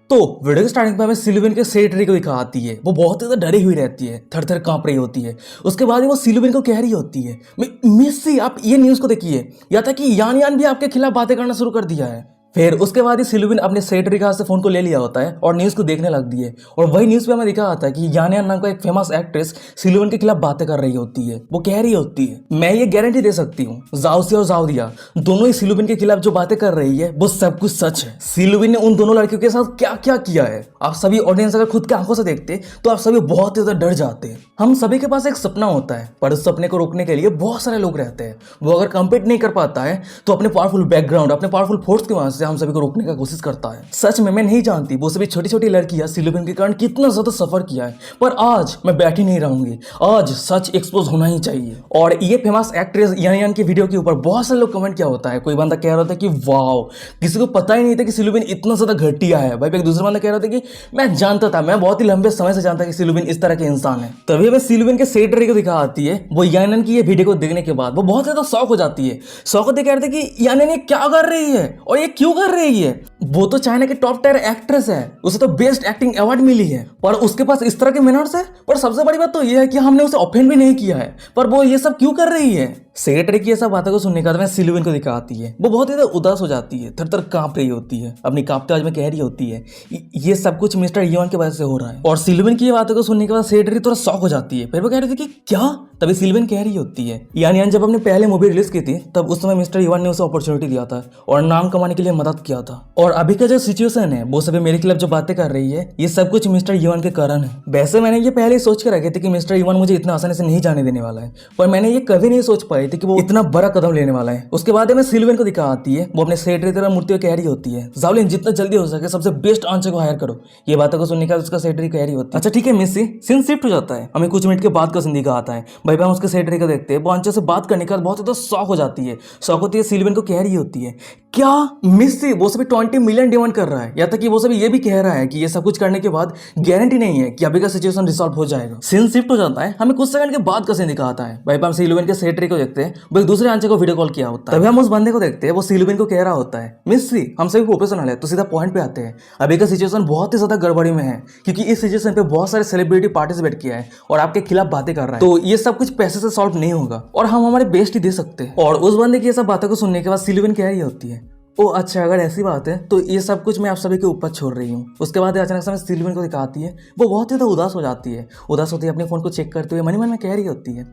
तो वीडियो के स्टार्टिंग पे हमें सिल्विन के सेक्रेटरी को दिखा आती है। वो बहुत ज़्यादा डरी हुई रहती है, थर थर कांप रही होती है। उसके बाद ही वो सिल्विन को कह रही होती है, मिस सी आप ये न्यूज़ को देखिए, या था कि यान यान भी आपके खिलाफ बातें करना शुरू कर दिया है। फिर उसके बाद ही सिल्विन अपने सेक्रेटरी के हाथ से फोन को ले लिया होता है और न्यूज़ को देखने लग दी है। और वही न्यूज़ पे हमें दिखा आता है कि यान यान नाम का एक फेमस एक्ट्रेस सिल्विन के खिलाफ बातें कर रही होती है। वो कह रही होती है, मैं ये गारंटी दे सकती हूँ जाओसी और जाओदिया दोनों ही सिल्विन के खिलाफ जो बातें कर रही है वो सब कुछ सच है। सिल्विन ने उन दोनों लड़कियों के साथ क्या क्या किया है, आप सभी ऑडियंस अगर खुद के आंखों से देखते तो आप सभी बहुत ही ज्यादा डर जाते। हम सभी के पास एक सपना होता है, पर उस सपने को रोकने के लिए बहुत सारे लोग रहते हैं। वो अगर कंप्लीट नहीं कर पाता है तो अपने पावरफुल बैकग्राउंड, अपने पावरफुल फोर्स की वजह से हम सभी को रोकने का कोशिश करता है। सच में मैं नहीं जानती वो सभी छोटी छोटी लड़कियां सिल्विन के कारण कितना ज्यादा सफर किया है, पर आज मैं बैठी नहीं रहूंगी, आज सच एक्सपोज होना ही चाहिए। और ये फेमस एक्ट्रेस यान यान की वीडियो के ऊपर बहुत सारे लोग कमेंट किया होता है। कोई बंदा कह रहा था कि वाओ, किसी को पता ही नहीं था कि सिल्विन इतना ज्यादा घटिया है। भाई एक दूसरा बंदा कह रहा था कि मैं जानता था, मैं बहुत ही लंबे समय से जानता कि सिल्विन इस तरह के इंसान है। तभी हमें सिल्विन के सेक्रेटरी को दिखा आती है। वो यान यान की ये वीडियो को देखने के बाद वो बहुत ज्यादा शौक हो जाती है। शौक होते कह रहे थे कि यान यान ये क्या कर रही है और ये क्यों कर रही है। वो तो चाइना की टॉप टायर एक्ट्रेस है, उसे तो बेस्ट एक्टिंग अवार्ड मिली है, पर उसके पास इस तरह के मैनर्स है। पर सबसे बड़ी बात तो ये है कि हमने उसे ऑफेंड भी नहीं किया है, पर वो ये सब क्यों कर रही है। सेक्रेटरी की ये सब बातों को सुनने के बाद में सिल्विन को दिखा आती है। वो बहुत ही उदास हो जाती है, थर थर कांप रही होती है, अपनी कांपते आवाज में कह रही होती है ये सब कुछ मिस्टर युआन की वजह से हो रहा है। और सिल्विन की ये बातों को सुनने के बाद सेक्रेटरी थोड़ा शॉक हो जाती है। फिर वो कह रही थी कि क्या। तभी सिल्विन कह रही होती है यान यान जब अपने पहले मूवी रिलीज की थी तब उस समय मिस्टर युआन ने उसे अपॉर्चुनिटी दिया था और नाम कमाने के लिए मदद किया था। और अभी का जो सिचुएशन है वो सभी मेरे खिलाफ जो बातें कर रही है ये सब कुछ मिस्टर युआन के कारण है। वैसे मैंने ये पहले ही सोच कर रखे थे कि मिस्टर युआन मुझे इतना आसानी से नहीं जाने देने वाला है, पर मैंने ये कभी नहीं सोच पाई थी कि वो इतना बड़ा कदम लेने वाला है। उसके बाद में सिल्विन को दिखा आती है। वो अपने सेक्रेटरी तरह मूर्ति को कह रही होती है, जावलिन जितना जल्दी हो सके सबसे बेस्ट आंसर को हायर करो। ये बातों को सुनने के बाद उसका सेक्रेटरी कह रही होती है, अच्छा ठीक है मिस्सी। सीन शिफ्ट हो जाता है, हमें कुछ मिनट के बाद का सीन दिखा आता है। भाई हम उसके सेक्रेटरी को देखते हैं। वो आंसर से बात करने के बाद बहुत ज्यादा शौक हो जाती है। शौक होती है सिल्विन को कह रही होती है, क्या मिस्सी वो सभी 20 मिलियन डिमांड कर रहा है, या तक कि वो सभी ये भी कह रहा है कि ये सब कुछ करने के बाद गारंटी नहीं है कि अभी का सिचुएशन रिसॉल्व हो जाएगा। सीन शिफ्ट हो जाता है, हमें कुछ सेकंड के बाद का सीन दिखाता है। भाई हम सिल्विन के सेक्रेटरी को देखते हैं, वो एक दूसरे आंसर को वीडियो कॉल किया होता है। तभी हम उस बंदे को देखते हैं, वो सिल्विन को कह रहा होता है, मिस्सी हम सभी प्रोफेशनल है तो सीधा पॉइंट पे आते हैं। अभी का सिचुएशन बहुत ही ज्यादा गड़बड़ी में है, क्योंकि इस सिचुएशन पे बहुत सारे सेलिब्रिटी पार्टिसिपेट किया है और आपके खिलाफ बातें कर रहा है, तो ये सब कुछ पैसे से सॉल्व नहीं होगा और हम हमारे बेस्ट ही दे सकते हैं। और उस बंदे की ये सब बातों को सुनने के बाद सिल्विन कह रही होती है, ओ अच्छा अगर ऐसी बात है तो ये सब कुछ मैं आप सभी के ऊपर छोड़ रही हूँ। उसके बाद अचानक से सिल्विन को दिखाती है। वो बहुत ही उदास हो जाती है। उदास होती है, अपने फोन को चेक करते हुए मन में कह रही होती है,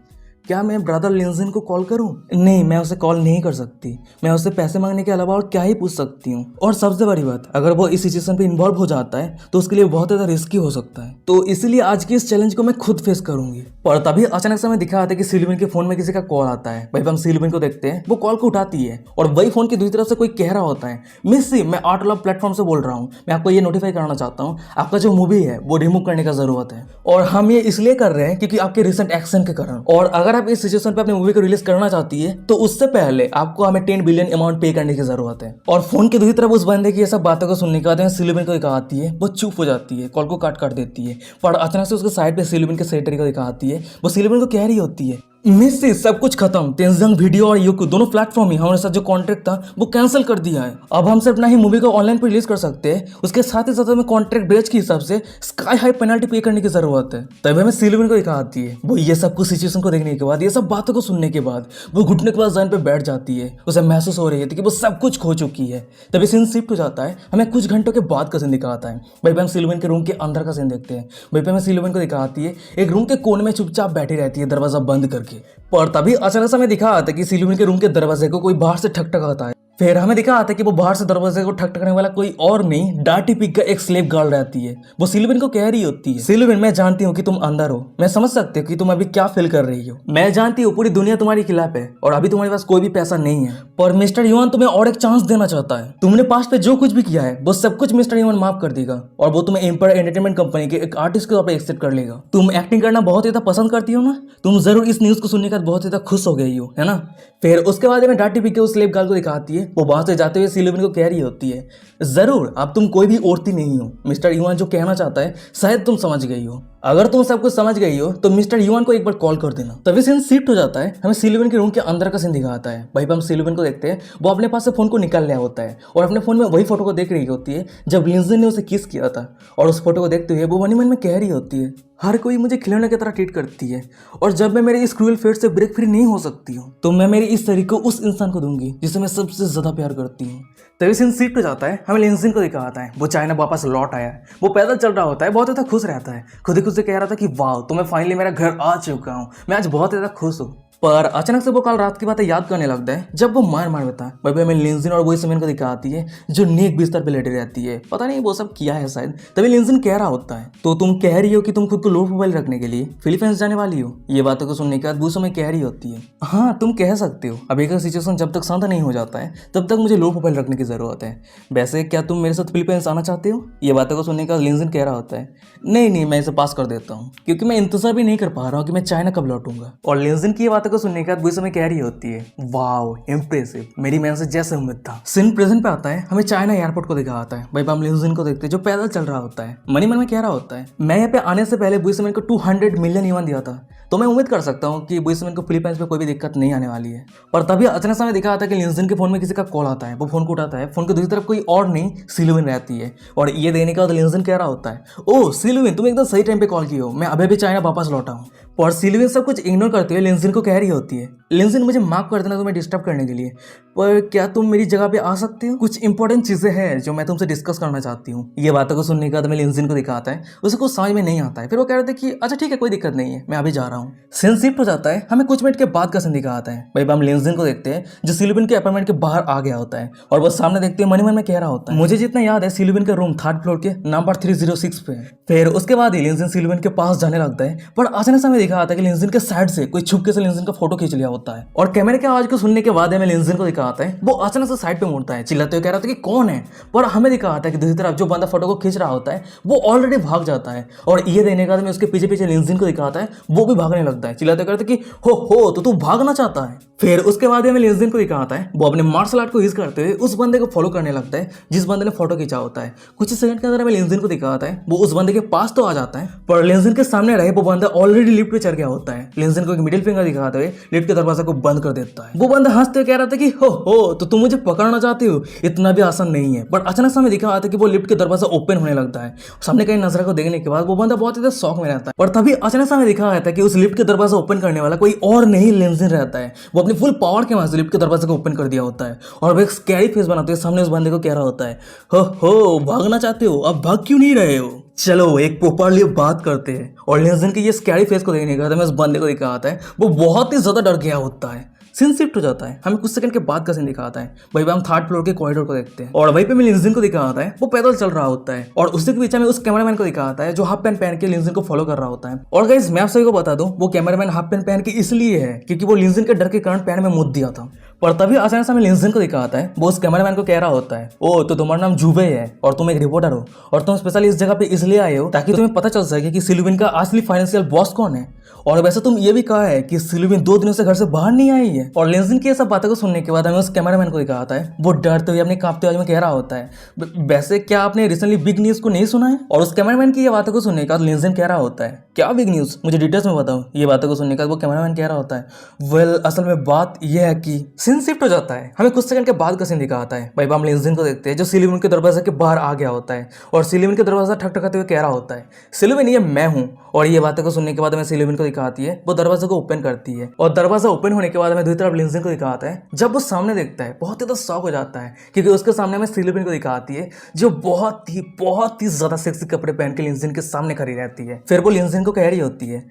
क्या मैं ब्रदर लिंजिन को कॉल करूं? नहीं, मैं उसे कॉल नहीं कर सकती। मैं उससे पैसे मांगने के अलावा और क्या ही पूछ सकती हूँ। और सबसे बड़ी बात, अगर वो इस सिचुएशन पे इन्वॉल्व हो जाता है तो उसके लिए बहुत ज़्यादा रिस्की हो सकता है, तो इसीलिए आज की इस चैलेंज को मैं खुद फेस करूंगी। पर तभी अचानक से हमें दिखा आता है कि सिल्विन के फोन में किसी का कॉल आता है। भाई हम सिल्विन को देखते हैं, वो कॉल को उठाती है और वही फोन की दूसरी तरफ से कोई कह रहा होता है, मिस्सी मैं आर्ट लव प्लेटफॉर्म से बोल रहा हूँ, मैं आपको ये नोटिफाई कराना चाहता हूँ आपका जो मूवी है वो रिमूव करने का जरूरत है। और हम ये इसलिए कर रहे हैं क्योंकि आपके रिसेंट एक्शन के कारण, और अगर आप इस सिचुएशन पे मूवी को रिलीज करना चाहती है तो उससे पहले आपको हमें 10 बिलियन अमाउंट पे करने की जरूरत है। और फोन की दूसरी तरफ उस बंदे की ये सब बातों को सुनने के बाद सिल्विन को दिखाती है। वो चुप हो जाती है, कॉल को काट देती है। पर अचानक से उसके साइड पे सिल्विन के सेक्रेटरी को दिखाती है। वो सिल्विन को कह रही होती है, मिस्सी सब कुछ खत्म, तेंजिंग वीडियो और यूट्यूब दोनों प्लेटफॉर्म ही हमारे साथ जो कॉन्ट्रैक्ट था वो कैंसिल कर दिया है। अब हम सिर्फ ना ही मूवी को ऑनलाइन पे रिलीज कर सकते हैं, उसके साथ ही साथ हमें कॉन्ट्रैक्ट बेच के हिसाब से स्काई हाई पेनल्टी पे करने की जरूरत है। तभी हमें सिल्विन को दिखाती है। वो ये सब कुछ सिचुएशन को देखने के बाद, ये सब बातों को सुनने के बाद वो घुटने के बाद जमीन पे बैठ जाती है। उसे महसूस हो रही है कि वो सब कुछ खो चुकी है। तभी सीन शिफ्ट हो जाता है, हमें कुछ घंटों के बाद का सीन दिखाता है। भाई हम सिल्विन के रूम के अंदर का सीन देखते हैं। भाई हमें सिल्विन को दिखाती है, एक रूम के कोने में चुपचाप बैठी रहती है दरवाजा बंद करके। पर तभी अचानक से हमें दिखा आता है कि सिल्विन के रूम के दरवाजे को कोई बाहर से ठकठकाता है। फिर हमें दिखा आता है कि वो बाहर से दरवाजे को ठकठकने वाला कोई और नहीं, डार्टी पिग का एक स्लेव गर्ल रहती है। वो सिल्विन को कह रही होती है, सिल्विन मैं जानती हूँ कि तुम अंदर हो, मैं समझ सकती हूँ कि तुम अभी क्या फील कर रही हो। मैं जानती हूँ पूरी दुनिया तुम्हारे खिलाफ है और अभी तुम्हारे पास कोई भी पैसा नहीं है, पर मिस्टर युआन तुम्हें और एक चांस देना चाहता है। तुमने पास्ट पे जो कुछ भी किया है वो सब कुछ मिस्टर युआन माफ कर देगा और वो तुम्हें एम्पायर एंटरटेनमेंट कंपनी के एक आर्टिस्ट के तौर पर एक्सेप्ट कर लेगा। तुम एक्टिंग करना बहुत ज्यादा पसंद करती हो ना, तुम जरूर इस न्यूज को सुनने का बहुत ज्यादा खुश हो गई हो, है ना। फिर उसके बाद में डार्टी पिग के उस स्लेव गर्ल को दिखाती है। वो वहां से जाते हुए सिल्विन को कह रही होती है, जरूर अब तुम कोई भी औरती नहीं हो, मिस्टर युआन जो कहना चाहता है शायद तुम समझ गई हो। अगर तुम सब कुछ समझ गई हो तो मिस्टर युआन को एक बार कॉल कर देना। तभी सीन शिफ्ट हो जाता है, हमें सिल्विन के रूम के अंदर का सीन दिखाता है। वहीं पर हम सिल्विन को देखते हैं, वो अपने पास से फोन को निकाल लिया होता है और अपने फोन में वही फोटो को देख रही होती है जब लिंजिन ने उसे किस किया था। और उस फोटो को देखते हुए वो मन ही मन में कह रही होती है, हर कोई मुझे खिलौने की तरह ट्रीट करती है और जब मैं मेरे इस क्रूअल फेट से ब्रेक फ्री नहीं हो सकती हूँ तो मैं मेरी इस तरीके को उस इंसान को दूंगी जिसे मैं सबसे ज्यादा प्यार करती हूँ। तभी सीन शिफ्ट हो जाता है, हमें लिंजिन को दिखाता है, वो चाइना वापस लौट आया है। वो पैदल चल रहा होता है, बहुत ज़्यादा खुश रहता है, खुद ही खुद से कह रहा था कि वाह तो मैं फाइनली मेरा घर आ चुका हूँ, मैं आज बहुत ज़्यादा खुश हूँ। पर अचानक से वो कल रात की बातें याद करने लगता है जब वो मार होता है। भाई हमें लिंजिन और वही समय को दिखाती है जो नेक बिस्तर पे लेटे रहती है, पता नहीं वो सब किया है शायद। तभी लिंजिन कह रहा होता है, तो तुम कह रही हो कि तुम खुद को लो प्रोफाइल रखने के लिए फिलीपींस जाने वाली हो। ये बातों को सुनने के बाद वो समय कह रही होती है, हाँ तुम कह सकते हो, अभी का सिचुएशन जब तक शांत नहीं हो जाता है तब तक मुझे लो प्रोफाइल रखने की जरूरत है। वैसे क्या तुम मेरे साथ फिलीपींस आना चाहते हो। ये बातों को सुनने के बाद लिंजिन कह रहा होता है, नहीं मैं इसे पास कर देता हूँ क्योंकि मैं इंतजार भी नहीं कर पा रहा हूँ कि मैं चाइना कब लौटूंगा। और लिंजिन की ये बातों को सुनने के बाद वो समय कह रही होती है, वाओ इम्प्रेसिव, मेरी मैन से जैसे उम्मीद था। सीन प्रेजेंट पे आता है, हमें चाइना एयरपोर्ट को दिखाता है। भाई हम लिंजिन को देखते हैं जो पैदल चल रहा होता है, मनी मन में कह रहा होता है, मैं यहाँ पे आने से पहले बुइसमैन को 200 मिलियन युआन दिया था तो मैं उम्मीद कर सकता हूँ कि बुइसमैन को फिलीपींस में कोई भी दिक्कत नहीं आने वाली है। पर तभी अचानक समय दिखा आता है कि लिंजिन के फोन में किसी का कॉल आता है। वो फोन को उठाता है, फोन की दूसरी तरफ कोई और नहीं सिल्विन रहती है और ये देने के बाद लिंजिन कह रहा होता है, ओ सिल्विन तुम एकदम सही टाइम पे कॉल की हो, मैं अभी भी चाइना वापस लौटा हूँ। और सिल्विन सब कुछ इग्नोर करते हुए लिंजिन को कह रही होती है, लिंजिन मुझे माफ कर देना तुम्हें डिस्टर्ब करने के लिए, पर क्या तुम मेरी जगह पे आ सकती हो, कुछ इंपॉर्टेंट चीजें हैं जो मैं तुमसे डिस्कस करना चाहती हूँ। ये बातों को सुनने के बाद मैं लिंजिन को दिखाता है, उसे कुछ समझ में नहीं आता है। फिर वो कह रहे थे कि अच्छा ठीक है कोई दिक्कत नहीं है, मैं अभी जा रहा हूँ। सीन शिफ्ट हो जाता है, हमें कुछ मिनट के बाद का सीन दिखाता है। भाई हम लिंजिन को देखते हैं जो सिल्विन के अपार्टमेंट के बाहर आ गया होता है और वो सामने देखते हैं, मन में कह रहा होता है, मुझे जितना याद है सिल्विन का रूम 3rd फ्लोर के नंबर 306 पे है। फिर उसके बाद ही लिंजिन सिल्विन के पास जाने लगता है, पर अचानक से हमें दिखा आता है कि लिंजिन के साइड से कोई छुपके से लिंजिन का फोटो खींच लिया होता है और कैमरे की आवाज को सुनने के बाद हमें लिंजिन को दिखाता है, वो अचानक से साइड पे मुड़ता है, चिल्लाते हुए कह रहा था कि कौन है। पर हमें दिखाता है कि दूसरी तरफ जो बंदा फोटो को खींच रहा होता है वो ऑलरेडी भाग जाता है और ये देने के बाद में उसके पीछे पीछे लिंजिन को दिखाता है, वो भी भागने लगता है, चिल्लाते हुए कहता है कि हो तो तू भागना चाहता है। फिर उसके बाद हमें लिंजिन को दिखाता है, वो अपने मार्शल आर्ट को यूज करते हुए उस बंदे को फॉलो करने लगता है जिस बंदे ने फोटो खींचा होता है। कुछ ही सेकंड के अंदर हमें लिंजिन को दिखाता है, वो उस बंदे के पास तो आ जाता है पर लिंजिन के सामने रहे वो बंदा ऑलरेडी लिफ्ट पे चढ़ गया होता है। लिंजिन को एक मिडिल फिंगर दिखाते हुए लिफ्ट के दरवाजा को बंद कर देता है। वो बंदा हंसते हुए कह रहा था कि हो तो तुम मुझे पकड़ना चाहते हो, इतना भी आसान नहीं है। बट अचानक से हमें दिखा आता है कि वो लिफ्ट के दरवाजा ओपन होने लगता है। सामने कहीं नजर को देखने के बाद वो बंदा बहुत ज्यादा शौक में रहता है और तभी अचानक से हमें दिखा आता है कि उस लिफ्ट के दरवाजा ओपन करने वाला कोई और नहीं लिंजिन रहता है। वो अपनी फुल पावर के लिफ्ट के दरवाजे को ओपन कर दिया होता है और वो एक स्कैरी फेस बनाते हुए सामने उस बंदे को कह रहा होता है, हो भागना चाहते हो, अब भाग क्यों नहीं रहे हो, चलो एक प्रॉपर्ली बात करते हैं। और लिंजिन के ये स्कैरी फेस को देखने के बाद हमें उस बंदे को दिखाता है, वो बहुत ही ज्यादा डर गया होता है। सीन शिफ्ट हो जाता है, हमें कुछ सेकंड के बाद का सीन दिखाता है। वहीं पे हम 3rd फ्लोर के कॉरिडोर को देखते हैं और वहीं पे लिंजिन को दिखाता है, वो पैदल चल रहा होता है और उसके पीछे में उस कैमरामैन को दिखाता है जो हाफ पैंट पहन के लिंजिन को फॉलो कर रहा होता है। और गाइस मैं आप सभी को बता दूं, वो कैमरामैन हाफ पैंट पहन के इसलिए है क्योंकि वो लिंजिन के डर के कारण पैर में मुद दिया था। पर तभी अचानक से हमें लिंजिन को दिखाता है, वो उस कैमरामैन को कह रहा होता है, ओ तो तुम्हारा नाम जुबे है और तुम एक रिपोर्टर हो और तुम स्पेशली इस जगह पे इसलिए आए हो ताकि तुम्हें पता चल सके कि सिल्विन का असली फाइनेंशियल बॉस कौन है। और वैसे तुम ये भी कहा है कि सिल्विन 2 दिनों से घर से बाहर नहीं आई है। और लिंजिन की ये सब बातों को सुनने के बाद हमें उस कैमरामैन को दिखाता है, वो डरते हुए अपने कांपते आवाज में कह रहा होता है, वैसे क्या आपने रिसेंटली बिग न्यूज को नहीं सुना है। और उस कैमरामैन की ये बातों को सुनने के बाद लिंजिन कह रहा होता है, क्या बिग न्यूज, मुझे डिटेल्स में बताओ। ये बातों को सुनने के बाद वो कैमरामैन कह रहा होता है, वेल असल में बात यह है कि सीन शिफ्ट हो जाता है, हमें कुछ सेकंड के बाद का सीन दिखाता है। भाई हम लिंजिन को देखते हैं जो सिल्विन के दरवाजे के बाहर आ गया होता है और सिल्विन के दरवाजा ठकठकाते हुए कह रहा होता है, सिल्विन ये मैं हूँ। और ये बातों को सुनने के बाद हमें सिल्विन को दिखाती है, वो दरवाजे को ओपन करती है और दरवाजा ओपन होने के बाद हमें दूसरी तरफ लिंजिन को दिखाता है। जब वो सामने देखता है बहुत ज्यादा शॉक हो जाता है क्योंकि उसके सामने हमें सिल्विन को दिखाती है जो बहुत ही ज्यादा सेक्सी कपड़े पहन के लिंजिन के सामने खड़ी रहती है। फिर वो लिंजिन को कह रही होती है,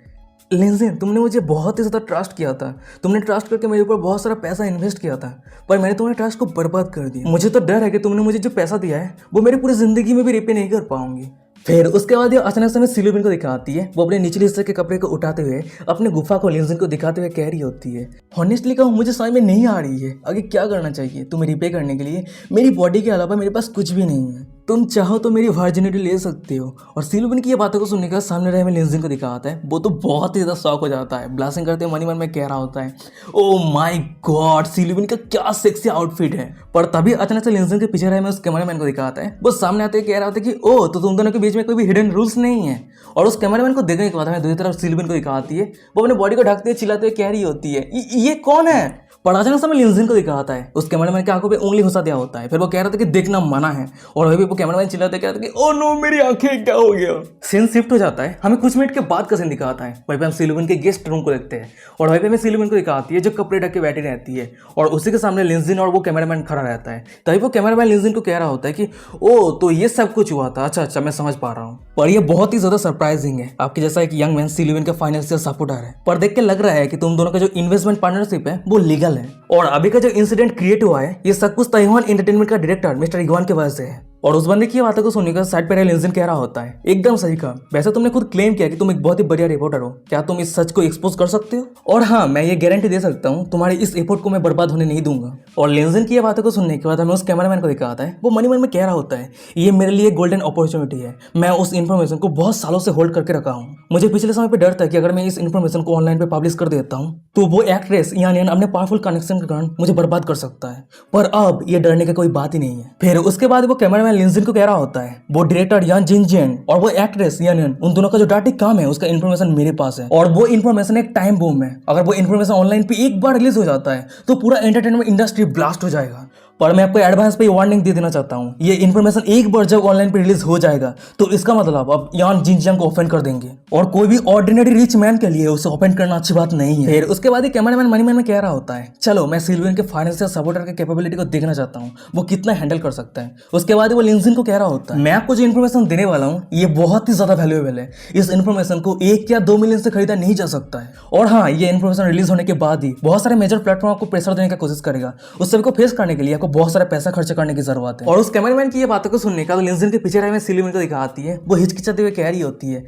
लिंजिन तुमने मुझे बहुत ही ज़्यादा ट्रस्ट किया था, तुमने ट्रस्ट करके मेरे ऊपर बहुत सारा पैसा इन्वेस्ट किया था पर मैंने तुम्हारे ट्रस्ट को बर्बाद कर दिया। मुझे तो डर है कि तुमने मुझे जो पैसा दिया है वो मेरी पूरी जिंदगी में भी रिपे नहीं कर पाऊंगी। फिर उसके बाद ये अचानक से हमें सिल्विन को दिखाती है, वो अपने निचले हिस्से के कपड़े को उठाते हुए अपने गुफा को लिंजिन को दिखाते हुए कह रही होती है, हॉनेस्टली कहूँ मुझे समझ में नहीं आ रही है आगे क्या करना चाहिए, तुम्हें रिपे करने के लिए मेरी बॉडी के अलावा मेरे पास कुछ भी नहीं है। तुम चाहो तो मेरी वर्जिनिटी ले सकते हो। और सिलविन की ये बातों को सुनने का सामने रहे में लिंजिन को दिखाता है, वो तो बहुत ही ज़्यादा शॉक हो जाता है। ब्लास्टिंग करते मन ही मन में कह रहा होता है, ओ माय गॉड सिलविन का क्या सेक्सी आउटफिट है। पर तभी अचानक से लिंजिन के पीछे रहे में उस कैमरामैन को दिखाता है, वो सामने आते ही कह रहा होता है कि ओ तो तुम दोनों के बीच में कोई भी हिडन रूल्स नहीं है। और उस कैमरामैन को देखने के बाद हमें दूसरी तरफ सिलविन को दिखाती है, वो अपने बॉडी को ढकते हुए चिल्लाते हुए कह रही होती है, ये कौन है। पर अचानक से लिंजिन को दिखाता है, उस कैमरामैन की आंखों पे उंगली घुसा दिया होता है। फिर वो कह रहा था कि देखना मना है, और वही वो कैमरामैन चिल्लाते कह रहा था कि ओ नो मेरी आंखें क्या हो गया। सीन शिफ्ट हो जाता है, हमें कुछ मिनट के बाद का सीन दिखाता है। वहीं पे हम सिलविन के गेस्ट रूम को देखते हैं, और वहीं पे हमें सिलविन को दिखाती है जो कपड़े ढक के बैठी रहती है, और उसी के सामने लिंजिन और वो कैमरामैन खड़ा रहता है। तभी वो कैमरामैन लिंजिन को कह रहा होता है कि ओ तो ये सब कुछ हुआ था, अच्छा मैं समझ पा रहा हूँ। पर ये बहुत ही ज्यादा सरप्राइजिंग है, आपके जैसा एक यंग मैन सिलविन का फाइनेंशियल सपोर्टर है, पर देख के लग रहा है कि तुम दोनों का जो इन्वेस्टमेंट पार्टनरशिप है वो लीगल है। और अभी का जो इंसिडेंट क्रिएट हुआ है ये सब कुछ ताइवान एंटरटेनमेंट का डायरेक्टर मिस्टर इगवान के वजह से है। और उस बंदे की बातों को सुनने का साइड पर लिंजिन कह रहा होता है, एकदम सही कहा, वैसे तुमने खुद क्लेम किया कि तुम एक बहुत ही बढ़िया रिपोर्टर हो, क्या तुम इस सच को एक्सपोज कर सकते हो। और हाँ मैं ये गारंटी दे सकता हूँ तुम्हारे इस एफर्ट को मैं बर्बाद होने नहीं दूंगा। और लिंजिन की बातों को सुनने के बाद हमें उस कैमरामैन को दिखाता है, वो मन में कह रहा होता है, ये मेरे लिए गोल्डन अपॉर्चुनिटी है, मैं उस इन्फॉर्मेशन को बहुत सालों से होल्ड करके रखा हूँ। मुझे पिछले समय पे डर था कि अगर मैं इस इन्फॉर्मेशन को ऑनलाइन पे पब्लिश कर देता हूँ तो वो एक्ट्रेस यानी अपने पावरफुल कनेक्शन के कारण मुझे बर्बाद कर सकता है। पर अब ये डरने का कोई बात ही नहीं है। फिर उसके बाद वो कैमरामैन लिंजिन को कह रहा होता है, वो डायरेक्टर यान जिनजिन और वो एक्ट्रेस यान उन दोनों का जो डाटा काम है उसका इन्फॉर्मेशन मेरे पास है, और वो इन्फॉर्मेशन एक टाइम बम है। अगर वो इन्फॉर्मेशन ऑनलाइन पे एक बार रिलीज हो जाता है तो पूरा एंटरटेनमेंट इंडस्ट्री ब्लास्ट हो जाएगा। पर मैं आपको एडवांस पे वार्निंग दे देना चाहता हूँ, ये इन्फॉर्मेशन एक बार जब ऑनलाइन पे रिलीज हो जाएगा तो इसका मतलब अब यान जिनजियांग को ऑफेंड कर देंगे, और कोई भी ऑर्डिनरी रिच मैन के लिए उसे ऑफेंड करना अच्छी बात नहीं है। फिर उसके बाद ही कैमरामैन मनी में कह रहा होता है, चलो मैं सिलविन के फाइनेंशियल सपोर्टर के कैपेबिलिटी को देखना चाहता हूँ, वो कितना हैंडल कर सकता है। उसके बाद वो लिंजिन को कह रहा होता है, मैं आपको जो इन्फॉर्मेशन देने वाला हूँ ये बहुत ही ज्यादा वैल्यूएबल है, इस इन्फॉर्मेशन को 1 या 2 मिलियन से खरीदा नहीं जा सकता है। और हाँ ये इन्फॉर्मेशन रिलीज होने के बाद ही बहुत सारे मेजर प्लेटफॉर्म आपको प्रेशर देने की कोशिश करेगा, उस सभी को फेस करने के लिए आपको बहुत सारा पैसा खर्च करने की जरूरत है। और उस कैमरामैन की ये बातों को सुनने का तो लिंजिन के पीछे रहे में सिलविन को दिखाती है, वो हिचकिचाते हुए कह रही होती है,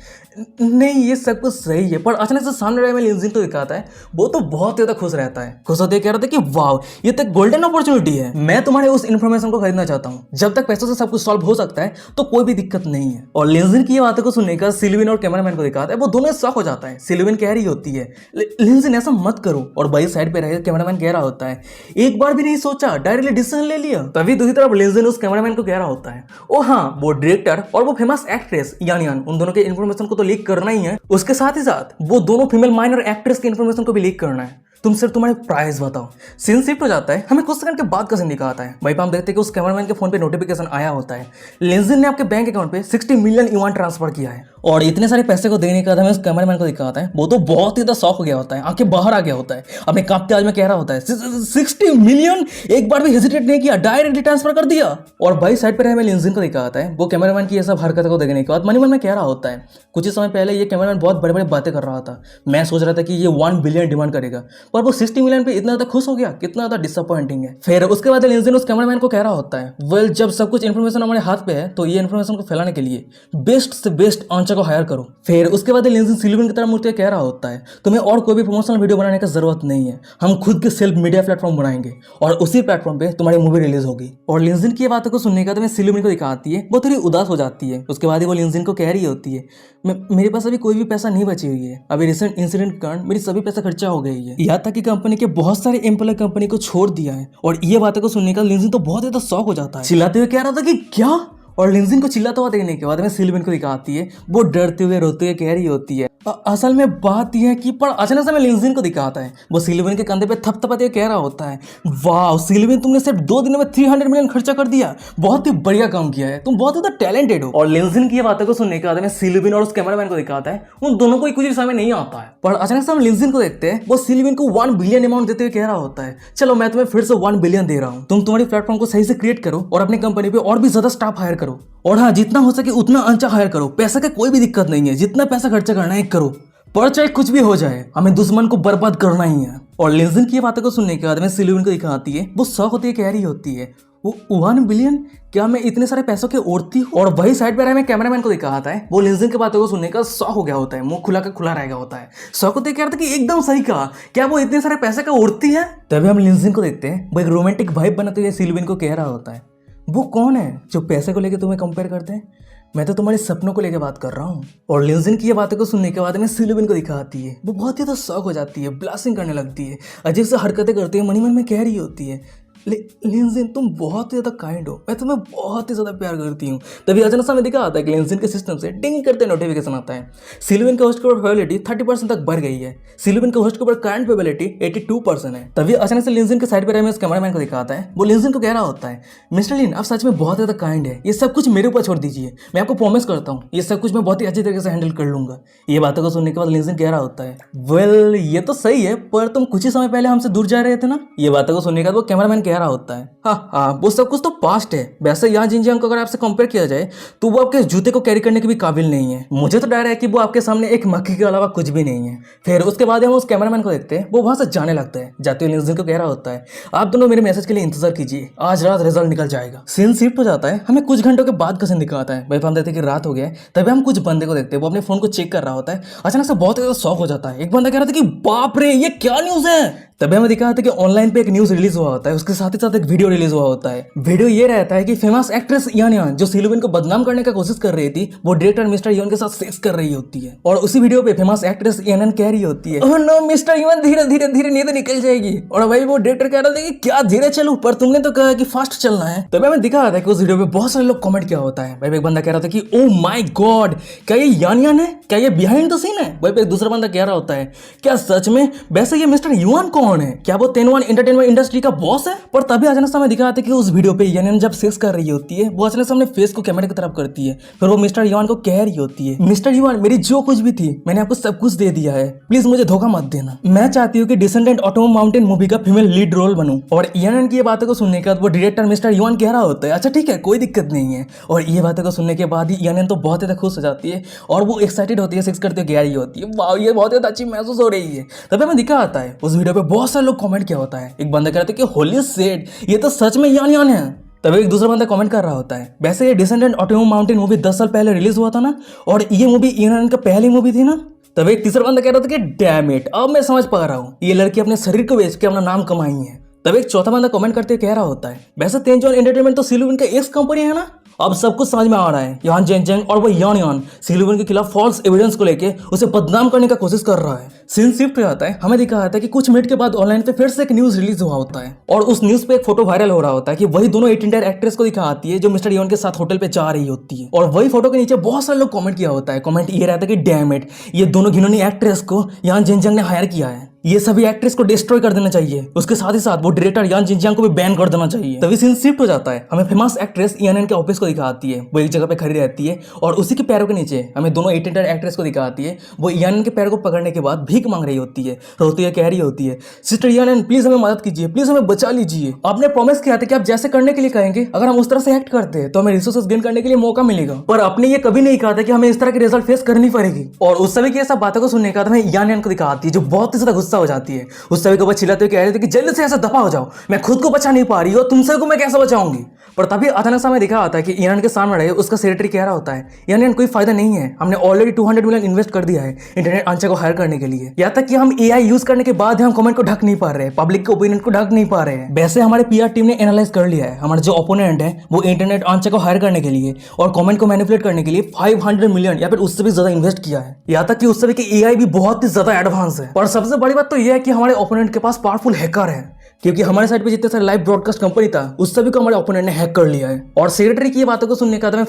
नहीं ये सब कुछ सही है। पर अचानक से सामने रहे में लिंजिन को दिखाता है, वो तो बहुत ज्यादा खुश रहता है, खुश होते कह रहा था कि वाह ये तो गोल्डन अपॉर्चुनिटी है, मैं तुम्हारे उस इन्फॉर्मेशन को खरीदना चाहता हूँ, जब तक पैसों से सब कुछ सॉल्व हो सकता है तो कोई भी दिक्कत नहीं है। और लिंजिन की ये बातों को सुनने का सिलविन और कैमरामैन को दिखाता है, वो दोनों शॉक हो जाता है। सिलविन कह रही होती है, लिंजिन ऐसा मत करो, और बाई साइड पे रहे कैमरामैन कह रहा होता है, एक बार भी नहीं सोचा डायरेक्टली डिसीजन ले लिया। तभी दूसरी तरफ लिंजिन उस कैमरामैन को कह रहा होता है, ओ हाँ वो डायरेक्टर और वो फेमस एक्ट्रेस यानियान उन दोनों के इन्फॉर्मेशन को तो लीक करना ही है, उसके साथ ही साथ वो दोनों फीमेल माइनर एक्ट्रेस के इन्फॉर्मेशन को भी लीक करना है, तुम सिर्फ तुम्हारे प्राइस बताओ। सीन शिफ्ट हो जाता है, हमें कुछ सेकंड के बाद का सीन दिखाता है। वहीं पर हम देखते हैं कि उस कैमरामैन के फोन पे नोटिफिकेशन आया होता है, लिंजिन ने आपके बैंक अकाउंट पे 60 मिलियन युआन ट्रांसफर किया है। और इतने सारे पैसे को देने के बाद हमें उस कैमरामैन को दिखाता है, वो तो बहुत ही ज्यादा शॉक हो गया होता है, आंखें बाहर आ गया होता है, अपने कांपते आवाज में कह रहा होता है, 60 मिलियन, एक बार भी हेजिटेट नहीं किया, डायरेक्टली ट्रांसफर कर दिया। और भाई साइड पर हमें लिंजिन को दिखाता है, वो कैमरामैन की ये सब हरकत को देखने के बाद मन में कह रहा होता है, कुछ ही समय पहले ये कैमरामैन बहुत बड़े बड़े बातें कर रहा था, मैं सोच रहा था कि ये 1 बिलियन डिमांड करेगा, पर वो 60 मिलियन पे इतना ज्यादा खुश हो गया, कितना ज्यादा डिसअपॉइंटिंग है। फिर उसके बाद लिंजिन उस कैमरामैन को कह रहा होता है, वेल जब सब कुछ इन्फॉर्मेशन हमारे हाथ पे है तो ये इन्फॉर्मेशन को फैलाने के लिए बेस्ट से बेस्ट आंचर को हायर करो। फिर उसके बाद लिंजिन सिलविन की तरफ मुड़ते कह रहा होता है, तुम्हें और कोई भी प्रमोशनल वीडियो बनाने की जरूरत नहीं है, हम खुद के सेल्फ मीडिया प्लेटफॉर्म बनाएंगे और उसी प्लेटफॉर्म पे तुम्हारी मूवी रिलीज होगी। और लिंजिन की बातों को सुनने का तो सिलविन को दिखाती है, वो थोड़ी उदास हो जाती है। उसके बाद वो लिंजिन को कह रही होती है, मेरे पास अभी कोई भी पैसा नहीं बची हुई है, अभी रिसेंट इंसिडेंट के कारण मेरी सभी पैसा खर्चा हो गई है, यहाँ तक कि कंपनी के बहुत सारे एम्प्लॉय कंपनी को छोड़ दिया है। और ये बातों को सुनने का लिंजिन तो बहुत ज्यादा शॉक हो जाता है, चिल्लाते हुए कह रहा था कि क्या। और लिंजिन को चिल्लाता हुआ देखने के बाद में सिलविन को दिखाती है, वो डरते हुए रोते हुए कह रही होती है, असल में बात यह है कि पर अचानक से मैं लिंजिन को दिखाता है, वो सिलविन के कंधे पे थपथपाते हुए कह रहा होता है, वाह सिलविन तुमने सिर्फ 2 दिनों में 300 मिलियन खर्चा कर दिया, बहुत ही बढ़िया काम किया है, तुम बहुत ज्यादा टैलेंटेड हो। और लिंजिन की ये बातों को सुनने के बाद में सिलविन और उस कैमरामैन को दिखाता है, उन दोनों को कुछ समय नहीं आता है। पर अचानक से हम लिंजिन को देखते हैं, वो सिलविन को 1 बिलियन अमाउंट देते हुए कह रहा होता है, चलो मैं तुम्हें फिर से 1 बिलियन दे रहा हूँ, तुम तुम्हारी प्लेटफॉर्म को सही से क्रिएट करो और अपनी कंपनी पे और भी ज्यादा स्टाफ हायर करो, और हाँ जितना हो सके उतना अंचा हायर करो, पैसा का कोई भी दिक्कत नहीं है, जितना पैसा खर्चा करना है करो, पर चाहे कुछ भी हो जाए हमें दुश्मन को बर्बाद करना ही है। और लिंजिन की बातों को सुनने के बाद में सिलविन को दिखाती है, वो शौक होती है, कह रही होती है, वो 1 बिलियन, क्या मैं इतने सारे पैसों के ओढ़ती हूँ। और वही साइड पे हमें कैमरामैन को दिखाता है, वो लिंजिन की बातों को सुनने का शौक हो गया होता है, मुंह खुला का खुला रह गया होता है, शौक होते कह रहा था कि एकदम सही कहा, क्या वो इतने सारे पैसे का ओढ़ती है। तभी हम लिंजिन को देखते हैं, वो एक रोमांटिक वाइब बनाते हुए सिलविन को कह रहा होता है, वो कौन है जो पैसे को लेके तुम्हें कंपेयर करते हैं? मैं तो तुम्हारे सपनों को लेके बात कर रहा हूँ। और लिंजिन की ये बातें को सुनने के बाद में सिलुबिन को दिखाती है। वो बहुत ही तो शौक हो जाती है, ब्लास्टिंग करने लगती है, अजीब से हरकतें करती है, मन ही मन में कह रही होती है, लिंजिन तुम बहुत ही ज़्यादा काइंड हो, मैं तुम्हें बहुत ही ज़्यादा प्यार करती हूँ। तभी अचानक समय दिखा आता है कि लिंजिन के सिस्टम से डिंग करते नोटिफिकेशन आता है। सिलुबिन के होस्ट के ऊपर प्रोबेबिलिटी 30% तक बढ़ गई है। सिलुबिन के होस्ट के ऊपर करंट प्रोबेबिलिटी 82% है। तभी अचानक से लिंजिन के साइड पर रहे कैमरामैन को दिखाता है। वो लिंजिन को कह रहा होता है, मिस्टर लिन आप सच में बहुत ज़्यादा काइंड है, ये सब कुछ मेरे ऊपर छोड़ दीजिए, मैं आपको प्रॉमिस करता हूँ ये सब कुछ मैं बहुत ही अच्छी तरीके से हैंडल कर लूंगा। ये बातों को सुनने के बाद लिंजिन कह रहा होता है, वेल ये तो सही है, पर तुम कुछ ही समय पहले हमसे दूर जा रहे थे ना। ये बातों को सुनने के बाद वो कैमरामैन कह रहा होता है, हाँ वो सब कुछ तो पास्ट है। वैसे यहाँ जिनजियांग को अगर आपसे कंपेयर किया जाए तो वो आपके जूते को कैरी करने के भी काबिल नहीं है। मुझे तो डर है कि वो आपके सामने एक मक्खी के अलावा कुछ भी नहीं है। फिर उसके बाद हम उस कैमरामैन को देखते हैं, वो वहां से जाने लगता है। जाते हुए लिंजिन को कह रहा होता है, आप दोनों मेरे मैसेज के लिए इंतजार कीजिए, आज रात रिजल्ट निकल जाएगा। सीन शिफ्ट हो जाता है, हमें कुछ घंटों के बाद का सीन दिखाता है। वही हम देखते हैं कि रात हो गया है। तभी हम कुछ बंदे को देखते हैं, वो अपने फोन को चेक कर रहा होता है। अचानक से बहुत ज्यादा शॉक हो जाता है। एक बंदा कह रहा था कि बाप रे ये क्या न्यूज है। तभी हमें दिखा था कि ऑनलाइन पे एक न्यूज रिलीज हुआ होता है, उसके साथ ही साथ एक वीडियो रिलीज हुआ होता है। वीडियो ये रहता है कि फेमस एक्ट्रेस यान यान जो सिलुबिन को बदनाम करने का कोशिश कर रही थी, वो डायरेक्टर मिस्टर यन के साथ सेक्स कर रही होती है। और उसी वीडियो पे फेमस एक्ट्रेस यान यान कह रही होती है, ओह नो मिस्टर यन धीरे धीरे धीरे नींद निकल जाएगी। और भाई वो डायरेक्टर कह रहा था कि क्या धीरे चलूं, पर तुमने तो कहा कि फास्ट चलना है। तभी हमें दिखा था कि उस वीडियो पे बहुत सारे लोग कमेंट किया होता है। भाई एक बंदा कह रहा था कि ओ माय गॉड क्या ये यान यान है, क्या ये बिहाइंड द सीन है। भाई एक दूसरा बंदा कह रहा होता है, क्या सच में, वैसे ये मिस्टर युआन कौन है, क्या वो वन एंटरटेनमेंट इंडस्ट्री का बॉस है। पर तभी अचानक से हमें दिखाते कि उस वीडियो पे यान जब सेक्स कर रही होती है, वो अचानक से अपने फेस को कैमरे की तरफ करती है। फिर वो मिस्टर युआन को कह रही होती है, मिस्टर युआन मेरी जो कुछ भी थी मैंने आपको सब कुछ दे दिया है, प्लीज मुझे धोखा मत देना। मैं चाहती हूँ कि डिसेंडेंट ऑटोम माउंटेन मूवी का फीमेल लीड रोल बनूं। और यान की ये बातों को सुनने के बाद वो डायरेक्टर मिस्टर युआन कह रहा होता है, अच्छा ठीक है कोई दिक्कत नहीं है। और ये बातों को सुनने के बाद ही यान तो बहुत ज्यादा खुश हो जाती है और वो एक्साइटेड होती है, सेक्स करते हुए कह रही होती है, वाह ये बहुत ज्यादा अच्छी महसूस हो रही है। तभी हमें दिखा आता है उस वीडियो पे बहुत सारे लोग कमेंट किया होता है। एक बंदा कहते कि होली सेट ये तो सच में यान यान है। तभी एक दूसरा बंदा कमेंट कर रहा होता है, वैसे ये डिसेंडेंट ऑटोम माउंटेन मूवी 10 साल पहले रिलीज हुआ था ना, और ये मूवी यान का पहली मूवी थी ना। तभी एक तीसरा बंदा कह रहा था कि डैम इट अब मैं समझ पा रहा हूँ, ये लड़की अपने शरीर को बेच के अपना नाम कमाई है। तभी एक चौथा बंदा कमेंट करते कह रहा होता है, वैसे तेंजोन एंटरटेनमेंट तो सिलुबिन का एक्स कंपनी है ना। अब सब कुछ समझ में आ रहा है, यान जेंजेंग और वो यान यान सिलुबिन के खिलाफ फॉल्स एविडेंस को लेके उसे बदनाम करने का कोशिश कर रहा है। सीन शिफ्ट हो जाता है, हमें दिखा जाता है कि कुछ मिनट के बाद ऑनलाइन पे फिर से एक न्यूज रिलीज हुआ होता है और उस न्यूज पे एक फोटो वायरल हो रहा होता है कि वही दोनों 18 एक्ट्रेस को दिखा आती है जो मिस्टर यान के साथ होटल पे जा रही होती है। और वही फोटो के नीचे बहुत सारे लोग कमेंट किया होता है। कमेंट ये रहता है कि डैम इट ये दोनों घिनौनी एक्ट्रेस को यान जेंजेंग ने हायर किया है, ये सभी एक्ट्रेस को डिस्ट्रॉय कर देना चाहिए, उसके साथ ही साथ वो डायरेक्टर यान जिनजियांग को भी बैन कर देना चाहिए। तभी सीन शिफ्ट हो जाता है, हमें फेमस एक्ट्रेस यान के ऑफिस को दिखाती है। वो एक जगह पे खड़ी रहती है और उसी के पैरों के नीचे हमें दोनों 18 एक्ट्रेस को दिखाती है। वो यान के पैर को पकड़ने के बाद भीख मांग रही होती है, रोती है, कह रही होती है, सिस्टर यान प्लीज हमें मदद कीजिए, प्लीज हमें बचा लीजिए। आपने प्रॉमिस किया था कि आप जैसे करने के लिए कहेंगे, अगर हम उस तरह से एक्ट करते हैं तो हमें रिसोर्सेस गेन करने के लिए मौका मिलेगा। पर आपने ये कभी नहीं कहा था कि हमें इस तरह के रिजल्ट फेस करनी पड़ेगी। और उस समय की सब बातों को सुनने के बाद हमें यान को दिखाती है जो बहुत ही ज्यादा गुस्सा हो जाती है। उस सभी को चिल्लाते हुए कह रहे थे कि जल्दी से ऐसा दफा हो जाओ, मैं खुद को बचा नहीं पा रही हूँ, तुमसे को मैं कैसे बचाऊंगी। पर तभी अचानक से हमें दिखा होता है कि यान के सामने रहे उसका सेक्रेटरी कह रहा होता है, यान कोई फायदा नहीं है, हमने ऑलरेडी 200 मिलियन इन्वेस्ट कर दिया है इंटरनेट आंचर को हायर करने के लिए। यहाँ तक कि हम एआई यूज करने के बाद हम कमेंट को ढक नहीं पा रहे, पब्लिक के ओपिनियन को ढक नहीं पा रहे हैं। वैसे हमारे पीआर टीम ने एनालाइज कर लिया है, हमारे जो ओपोनेंट है वो इंटरनेट आंचर को हायर करने के लिए और कमेंट को मैनिपुलेट करने के लिए 500 मिलियन या फिर उससे भी ज्यादा इन्वेस्ट किया है। यहाँ तक कि उस समय की एआई भी बहुत ही ज्यादा एडवांस है। और सबसे बड़ी बात तो यह है कि हमारे ओपोनेंट के पास पावरफुल हैकर है, क्योंकि हमारे साइड पे जितने सारे लाइव ब्रॉडकास्ट कंपनी था उस सभी को हमारे ओपोनेंट ने हैक कर लिया है। और सेक्रेटरी की ये बातों को सुनने के बाद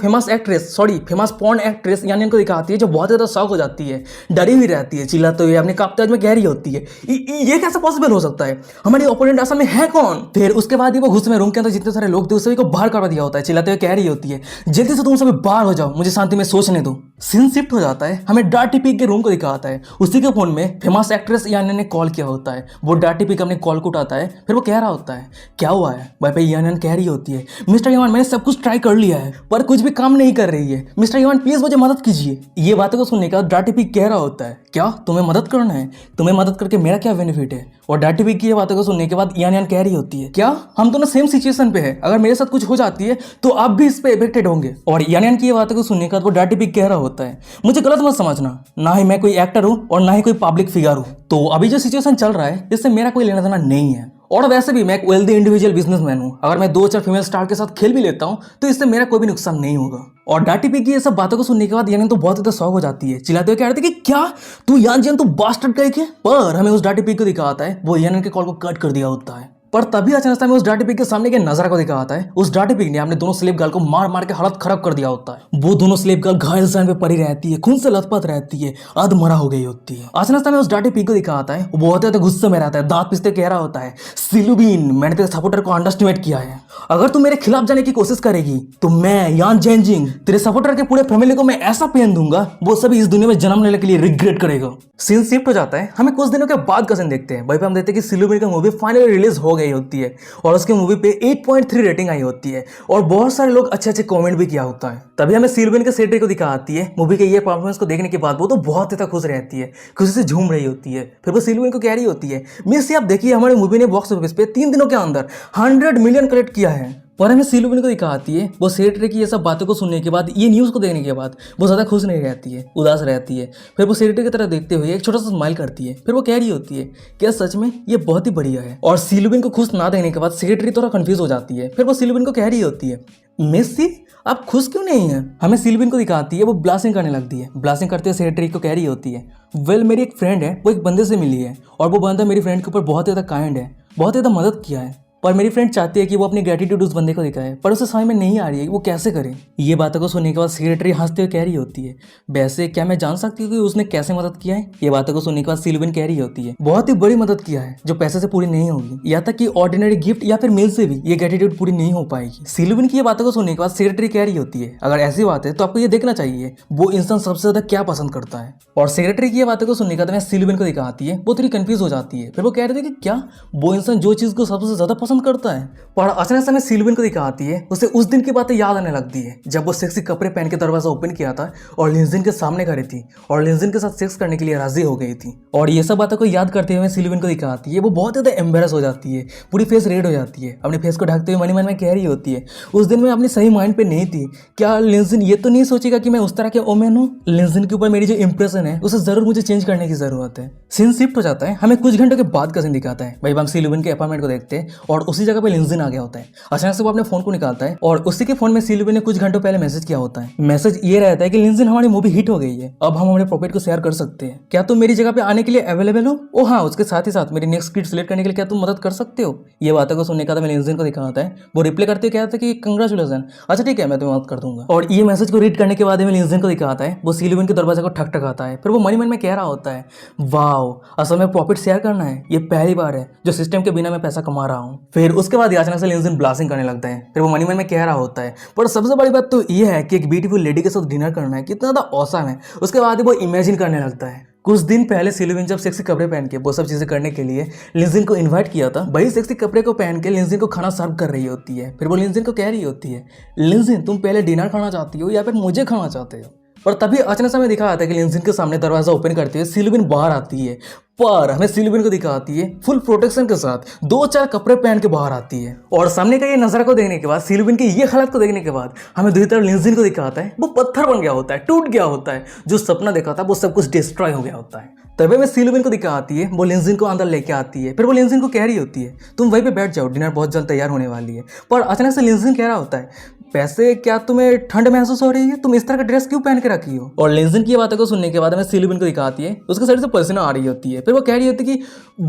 फेमस पॉर्न एक्ट्रेस यानी को दिखाती है जो बहुत ज्यादा शॉक हो जाती है, डरी हुई रहती है, चिल्लाते हुए अपने कांपते में कह रही होती है, ये कैसे पॉसिबल हो सकता है, हमारी ओपोनेंट असल में है कौन। फिर उसके बाद ही वो घुस में रूम के अंदर जितने सारे लोग थे उस सभी को बाहर करवा दिया होता है, चिल्लाते हुए कह रही होती है, जल्दी से तुम सभी बाहर हो जाओ, मुझे शांति में सोचने दो। सीन शिफ्ट हो जाता है, हमें डार्टी पीक के रूम को दिखाता है। उसी के फोन में फेमस एक्ट्रेस यानी ने कॉल किया होता है। वो डार्टी पीक अपने कॉल को उठाता है, फिर वो कह रहा होता है, क्या हुआ है भाई। यान कह रही होती है, मिस्टर यान मैंने सब कुछ ट्राई कर लिया है पर कुछ भी काम नहीं कर रही है, मिस्टर यान प्लीज मुझे मदद कीजिए। ये बातों को सुनने का डार्टी पीक कह रहा होता है, क्या तुम्हें मदद करना है, तुम्हें मदद करके मेरा क्या बेनिफिट है। और डार्टी पीक की ये बातों को सुनने के बाद यान कह रही होती है, क्या हम दोनों सेम सिचुएशन पे है, अगर मेरे साथ कुछ हो जाती है तो आप भी इस पे इफेक्टेड होंगे। और यान की ये बातों को सुनने के बाद वो डार्टी पीक कह रहा होता है, मुझे गलत मत समझना, ना ही मैं कोई एक्टर हूं और ना ही कोई पब्लिक फिगर हूं, तो अभी जो सिचुएशन चल रहा है इससे मेरा कोई लेना देना नहीं है। और वैसे भी मैं एक वेल्दी इंडिविजुअल बिजनेसमैन हूँ, अगर मैं 2-4 फीमेल स्टार के साथ खेल भी लेता हूँ तो इससे मेरा कोई भी नुकसान नहीं होगा। और डाटी पी की ये सब बातों को सुनने के बाद यानी तो बहुत ज्यादा शौक हो जाती है, चिल्लाते हुए कह रहे थे कि क्या तू यान जिन तू बास्टर्ड कह के। पर हमें उस डाटी पी को दिखाता है वो यान के कॉल को कट कर दिया होता है। पर तभी अचानक से हमें उस डाटी पिग के सामने के नजारा को दिखा आता है। उस डाटी पिग ने अपने दोनों स्लेव गर्ल को मार मार के हालत खराब कर दिया होता है। वो दोनों स्लेव गर्ल घायल स्थान पे पड़ी रहती है, खून से लथपथ रहती है, अधमरा हो गई होती है। अचानक से हमें उस डाटी पिग को दिखा आता है, वो बहुत ज्यादा गुस्से में रहता है, दांत पिसते कह रहा होता है, सिलुबिन मैंने तेरे सपोर्टर को अंडरस्टिमेट किया है, अगर तू मेरे खिलाफ जाने की कोशिश करेगी तो मैं यान जेनजिंग तेरे सपोर्टर के पूरे फैमिली को मैं ऐसा पेन दूंगा वो सभी इस दुनिया में जन्म लेने के लिए रिग्रेट करेगा। सीन शिफ्ट हो जाता है, हमें कुछ दिनों के बाद का सीन देखते हैं। वहीं पे हम देखते हैं कि सिलुबिन का मूवी फाइनली रिलीज हो गई होती है और उसके मूवी पे 8.3 रेटिंग आई होती है और बहुत सारे लोग अच्छे अच्छे कमेंट भी किया होता है। तभी हमें सिलुबिन के सेट्री को दिखा आती है। मूवी के ये परफॉर्मेंस को देखने के बाद वो तो बहुत ज्यादा खुश रहती है, खुशी से झूम रही होती है। फिर वो सिलुबिन को कह रही होती है, मिस आप देखिए हमारी मूवी ने बॉक्स ऑफिस पे 3 दिनों के अंदर 100 मिलियन कलेक्ट किया है। पर हमें सिलुबिन को दिखा आती है, वो सेक्रेटरी की ये सब बातों को सुनने के बाद, ये न्यूज़ को देखने के बाद वो ज़्यादा खुश नहीं रहती है, उदास रहती है। फिर वो सेक्रेटरी की तरफ देखते हुए एक छोटा सा स्माइल करती है। फिर वो कह रही होती है, क्या सच में ये बहुत ही बढ़िया है। और सिलुबिन को खुश ना देखने के बाद सेक्रेटरी थोड़ा कंफ्यूज हो जाती है। फिर वो सिलुबिन को कह रही होती है, मिस्सी आप खुश क्यों नहीं है। हमें सिलुबिन को दिखाती है, वो ब्लास्टिंग करने लगती है। ब्लास्टिंग करते हुए सेक्रेटरी को कह रही होती है, वेल मेरी एक फ्रेंड है, वो एक बंदे से मिली है और वो बंदा मेरी फ्रेंड के ऊपर बहुत ज़्यादा काइंड है, बहुत ज़्यादा मदद किया है। पर मेरी फ्रेंड चाहती है कि वो अपनी ग्रेटिट्यूड उस बंदे को दिखाए, पर उसे समझ में नहीं आ रही है कि वो कैसे करे। ये बातों को सुनने के बाद सेक्रेटरी हंसते हुए कह रही होती है, वैसे क्या मैं जान सकती हूँ कि उसने कैसे मदद किया है। ये बातों को सुनने के बाद सिलुबिन कह रही होती है, बहुत ही बड़ी मदद किया है जो पैसे से पूरी नहीं होगी, या तक कि ऑर्डिनरी गिफ्ट या फिर मेल से भी ये ग्रेटिट्यूड पूरी नहीं हो पाएगी। सिलुबिन की ये बातों को सुनने के बाद सेक्रेटरी कह रही होती है, अगर ऐसी बात है तो आपको ये देखना चाहिए वो इंसान सबसे ज्यादा क्या पसंद करता है। और सेक्रेटरी की ये बातों को सुनने के बाद सिलुबिन को दिखाती है, वो थोड़ी कंफ्यूज हो जाती है। फिर वो कह रहे थे कि क्या वो इंसान जो चीज को सबसे ज्यादा पसंद करता है। पर अचानक से हमें सिलुबिन को दिखाती है, उसे उस दिन की बातें याद आने लगती है जब वो सेक्सी कपड़े पहन के दरवाजा ओपन किया था और लिंजिन के सामने खड़ी थी और लिंजिन के साथ सेक्स करने के लिए राजी हो गई थी। और ये सब बातों को याद करते हुए सिलुबिन को दिखाती है, वो बहुत ज्यादा एम्बेरस हो जाती है, पूरी फेस रेड हो जाती है, अपने फेस को ढकते हुए मन में कह रही होती है, उस दिन मैं अपनी सही माइंड पे नहीं थी, क्या लिंजिन ये तो नहीं सोचेगा कि मैं उस तरह के ओमेन हूँ। लिंजिन के ऊपर मेरी जो इंप्रेशन है उसे जरूर मुझे चेंज करने की जरूरत है। सीन शिफ्ट हो जाता है, हमें कुछ घंटों के बाद का सीन दिखाता है। भाई हम सिलुबिन के अपार्टमेंट को देखते हैं और उसी जगह पे लिंजिन आ गया होता है। अचानक से वो अपने फोन को निकालता है और उसी के फोन में सिलुबिन ने कुछ घंटों पहले मैसेज किया होता है। मैसेज ये रहता है कि लिंजिन हमारी मूवी हिट हो गई है, अब हम हमारे प्रॉफिट को शेयर कर सकते हैं, क्या तुम मेरी जगह पे आने के लिए अवेलेबल हो। ओ हाँ, उसके साथ ही साथ मेरी नेक्स्ट स्क्रिप्ट सिलेक्ट करने के लिए क्या तुम मदद कर सकते हो। ये बातों को सुनने का था लिंजिन को दिखाता है, वो रिप्लाई करते कहता है कि कंग्रेचुलेसन, अच्छा ठीक है मैं तुम्हें मदद कर दूंगा। और ये मैसेज को रीड करने के बाद में लिंजिन को दिखाता है, वो सिलुबिन के दरवाजे को ठकठकाता है। फिर वो मन में कह रहा होता है, वाओ असल में प्रॉफिट शेयर करना है, ये पहली बार है जो सिस्टम के बिना मैं पैसा कमा रहा हूँ। फिर उसके बाद अचानक से लिंजिन ब्लास्टिंग करने लगता है। फिर वो मन में कह रहा होता है, पर सबसे बड़ी बात तो ये है कि एक ब्यूटीफुल लेडी के साथ डिनर करना है, कितना ज्यादा औसम है। उसके बाद वो इमेजिन करने लगता है, कुछ दिन पहले सिलुबिन जब सेक्सी कपड़े पहन के वो सब चीजें करने के लिए लिंजिन को इनवाइट किया था, वही सेक्सी कपड़े को पहन के लिंजिन को खाना सर्व कर रही होती है। फिर वो लिंजिन को कह रही होती है, लिंजिन तुम पहले डिनर खाना चाहती हो या फिर मुझे खाना चाहते हो। और तभी अचानक से हमें दिखा आता है कि लिंजिन के सामने दरवाजा ओपन करते हुए सिलुबिन बाहर आती है, पर हमें सिलुबिन को दिखाती है फुल प्रोटेक्शन के साथ 2-4 कपड़े पहन के बाहर आती है। और सामने का ये नजारा को देखने के बाद, सिलुबिन की ये हालत को देखने के बाद हमें दूसरी तरफ लिंजिन को दिखाता है, वो पत्थर बन गया होता है, टूट गया होता है, जो सपना देखा था वो सब कुछ डिस्ट्रॉय हो गया होता है। तभी मैं सिलुबिन को दिखाती है, वो लिंजिन को अंदर लेके आती है। फिर वो लिंजिन को कह रही होती है, तुम वहीं पे बैठ जाओ, डिनर बहुत जल्द तैयार होने वाली है। पर अचानक से लिंजिन कह रहा होता है, वैसे क्या तुम्हें ठंड महसूस हो रही है, तुम इस तरह का ड्रेस क्यों पहन के रखी हो। और लिंजिन की बातों को सुनने के बाद हमें सिलुबिन को दिखाती है, उसके साइड से पसीना आ रही होती है। फिर वो कह रही होती है कि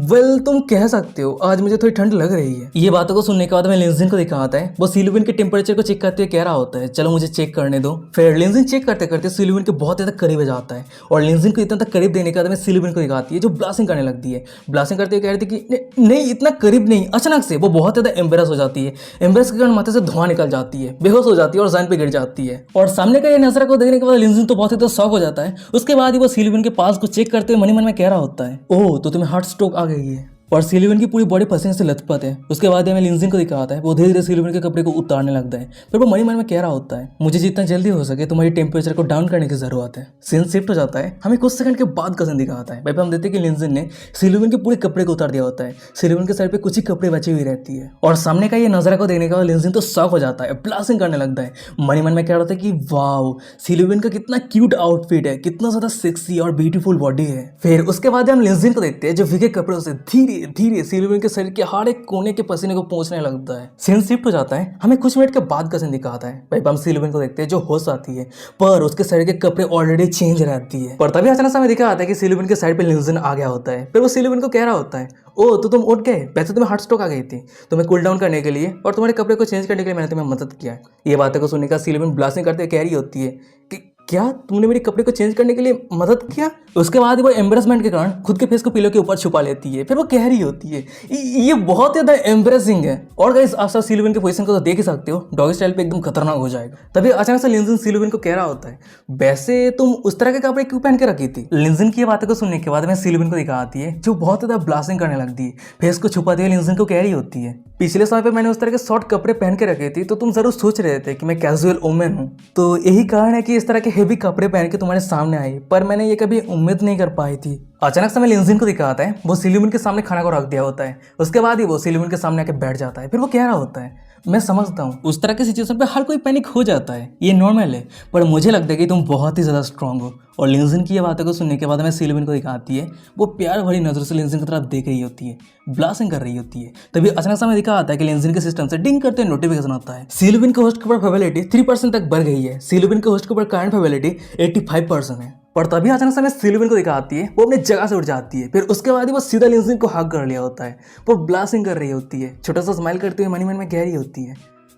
वेल तुम कह सकते हो आज मुझे थोड़ी ठंड लग रही है। ये बातों को सुनने के बाद हमें लिंजिन को दिखाता है, वो सिलुबिन के टेम्परेचर को चेक करते हुए कह रहा होता है, चलो मुझे चेक करने दो। फिर लिंजिन चेक करते करते सिलुबिन के बहुत ज्यादा करीब जाता है और लिंजिन को इतना तक करीब देने के बाद हमें सिलुबिन को दिखाती है, जो ब्लास्टिंग करने लगती है। ब्लास्टिंग करते हुए कह रही थी कि नहीं इतना करीब नहीं। अचानक से वो बहुत ज्यादा एम्बेरस हो जाती है, एम्बेरस के कारण माथे से धुआं निकल जाती है, बेहोश हो जाती है और पे गिर जाती है। और सामने का ये नजरा को देखने के बाद लिंजिन तो बहुत ही शॉक हो जाता है। उसके बाद ही वो सिलुबिन के पास को चेक करते हुए मन में कह रहा होता है, ओह तो तुम्हें हार्ट स्ट्रोक आ गई है। और सिलुबिन की पूरी बॉडी पसीने से लथपथ है। उसके बाद हमें लिंजिन को दिखाता है, वो धीरे धीरे सिलुबिन के कपड़े को उतारने लगता है। फिर वो मन में कह रहा होता है, मुझे जितना जल्दी हो सके तुम्हारी टेम्परेचर को डाउन करने की जरूरत है। सीन शिफ्ट हो जाता है, हमें कुछ सेकंड के बाद का सीन दिखाता है। भाई हम देखते हैं कि लिंजिन ने सिलुबिन के पूरे कपड़े को उतार दिया होता है, सिलुबिन के सर पे कुछ ही कपड़े बची हुई रहती है। और सामने का ये नजरा को देखने के बाद लिंजिन तो शॉक हो जाता है, ब्लास्टिंग करने लगता है। मन में कह रहा था कि वाओ सिलुबिन का कितना क्यूट आउटफिट है, कितना ज्यादा सेक्सी और ब्यूटीफुल बॉडी है। फिर उसके बाद हम लिंजिन को देखते हैं, जो विगे कपड़ों से धीरे धीरे धीरे सिल्विन के शरीर के हर एक कोने के पसीने को पहुंचने लगता है। सीन शिफ्ट हो जाता है, हमें कुछ मिनट के बाद का सीन दिखाता है। भाई हम सिल्विन को देखते हैं जो होश आती है, पर उसके शरीर के कपड़े ऑलरेडी चेंज रहती है। पर तभी अचानक से हमें दिखा आता है कि सिल्विन के साइड पे लिंजन आ गया होता है। फिर वो सिल्विन को कह रहा होता है, ओ तो तुम उठ गए, वैसे तुम्हें हार्ट स्ट्रोक आ गई थी, तुम्हें कूल डाउन करने के लिए और तुम्हारे कपड़े को चेंज करने के लिए मैंने तुम्हें मदद किया है। ये बातें को सुनने का सिल्विन ब्लास्टिंग करते कह रही होती है कि क्या तुमने मेरे कपड़े को चेंज करने के लिए मदद किया। उसके बाद वो एम्बेरसमेंट के कारण खुद के फेस को पिलो के ऊपर छुपा लेती है। फिर वो कह रही होती है, ये बहुत ज़्यादा एम्बेरसिंग है। और गाइस आप सब सिल्विन के पोजीशन को तो देख ही सकते हो, डॉगी स्टाइल पे एकदम खतरनाक हो जाएगा। तभी अचानक से लिंजन सिल्विन को कह रहा होता है, वैसे तुम उस तरह के कपड़े क्यों पहन के रखी थी। लिंजन की ये बातें को सुनने के बाद मैं सिल्विन को दिखाती है जो बहुत ज़्यादा ब्लास्टिंग करने लगती है। फेस को छुपाते हुए लिंजन को कह रही होती है, पिछले समय पे मैंने उस तरह के शॉर्ट कपड़े पहन के रखे थे तो तुम जरूर सोच रहे थे कि मैं कैजुअल वुमेन हूँ, तो यही कारण है कि इस तरह के हेवी कपड़े पहन के तुम्हारे सामने आई, पर मैंने ये कभी उम्मीद नहीं कर पाई थी। अचानक से मैं लिंजन को दिखाता है, वो सिल्विन के सामने खाना को रख दिया होता है। उसके बाद ही वो सिल्विन के सामने आके बैठ जाता है। फिर वो कह रहा होता है, मैं समझता हूँ उस तरह के सिचुएशन पे हर कोई पैनिक हो जाता है, ये नॉर्मल है, पर मुझे लगता है कि तुम बहुत ही ज़्यादा स्ट्रांग हो। और लिंजन की ये बातों को सुनने के बाद मैं सिल्विन को दिखाती है, वो प्यार भरी नजरों से लिंजन की तरफ देख रही होती है, ब्लास्टिंग कर रही होती है। तभी अचानक से हमें दिखा आता है कि लिंजन के सिस्टम से डिंग करते नोटिफिकेशन आता है, सिल्विन के होस्ट के ऊपर प्रोबेबिलिटी 3% तक बढ़ गई है। सिल्विन के होस्ट के ऊपर करंट प्रोबेबिलिटी 85% है। पर तभी अचानक से हमें सिल्विन को दिखाती है, वो अपनी जगह से उठ जाती है। फिर उसके बाद ही वो सीधा लिंजन को हग कर लिया होता है, वो ब्लास्टिंग कर रही होती है, छोटा सा स्माइल करते हुए मनी मन में कह रही होती है,